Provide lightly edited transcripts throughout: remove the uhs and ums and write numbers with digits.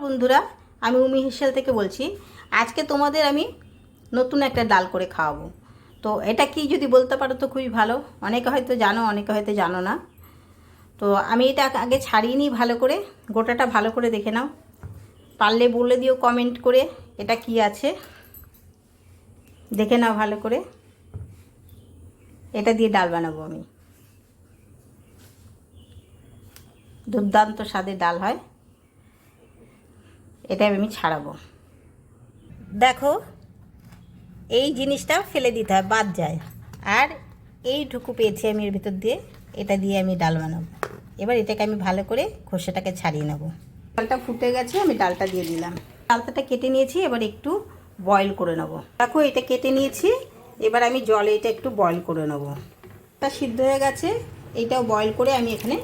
বন্ধুরা, আমি উমি হেসেল থেকে বলছি। আজকে তোমাদের আমি নতুন একটা ডাল করে খাওয়াবো। তো এটা কি যদি বলতে পারো তো খুবই ভালো। অনেকে হয়তো জানো, অনেকে হয়তো জানো না। তো আমি এটা আগে ছাড়িয়ে নিই ভালো করে, গোটাটা ভালো করে দেখে নাও। পারলে বলে দিও কমেন্ট করে এটা কি আছে, দেখে নাও ভালো করে। এটা দিয়ে ডাল বানাবো আমি, দুর্দান্ত স্বাদের ডাল হয়। এটা আমি ছাড়াবো। দেখো, এই জিনিসটা ফেলে দিতে হয়, বাদ যায়। আর এইটুকু পেয়েছি আমি এর ভিতর দিয়ে, এটা দিয়ে আমি ডাল বানাবো। এবার এটাকে আমি ভালো করে খোসাটাকে ছাড়িয়ে নেব। ডালটা ফুটে গেছে, আমি ডালটা দিয়ে দিলাম। ডালটাটা কেটে নিয়েছি, এবার একটু বয়েল করে নেব। দেখো, এটা কেটে নিয়েছি, এবার আমি জলে এটা একটু বয়েল করে নেব। এটা সিদ্ধ হয়ে গেছে, এইটাও বয়েল করে আমি এখানে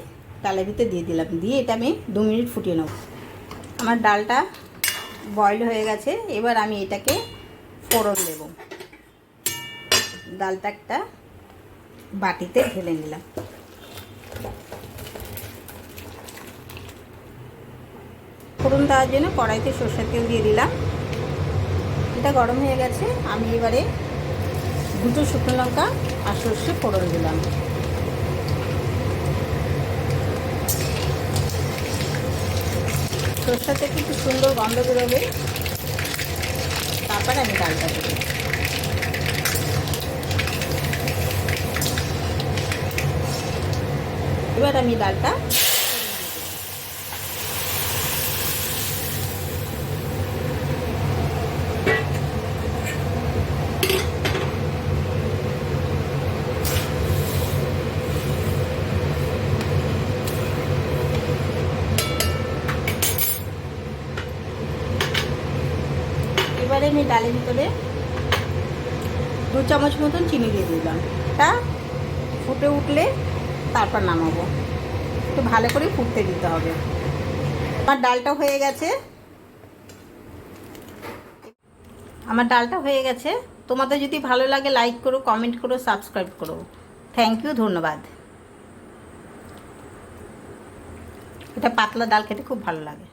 ডালের ভিতরে দিয়ে দিলাম। দিয়ে এটা আমি 2 মিনিট ফুটিয়ে নেব। আমার ডালটা বয়েল হয়ে গেছে, এবার আমি এটাকে ফোড়ন দেব। ডালটা একটা বাটিতে ঢেলে নিলাম। ফোড়ন দেওয়ার জন্য কড়াইতে সরষের তেল দিয়ে দিলাম। এটা গরম হয়ে গেছে, আমি এবারে 2 শুকনো লঙ্কা আর সরষে ফোড়ন দিলাম। সরষের থেকে একটু সুন্দর গন্ধ বেরোবে, তারপরে আমি ডালটা দেবো। এবার আমি ডালটা এবারে আমি ডালের ভিতরে 2 চামচ মতন চিনি দিয়ে দিলাম। তা ফুটে উঠলে তারপর নামাবো। একটু ভালো করে ফুটতে দিতে হবে। আমার ডালটা হয়ে গেছে, তোমাদের যদি ভালো লাগে লাইক করো, কমেন্ট করো, সাবস্ক্রাইব করো। থ্যাংক ইউ, ধন্যবাদ। এটা পাতলা ডাল খেতে খুব ভালো লাগে।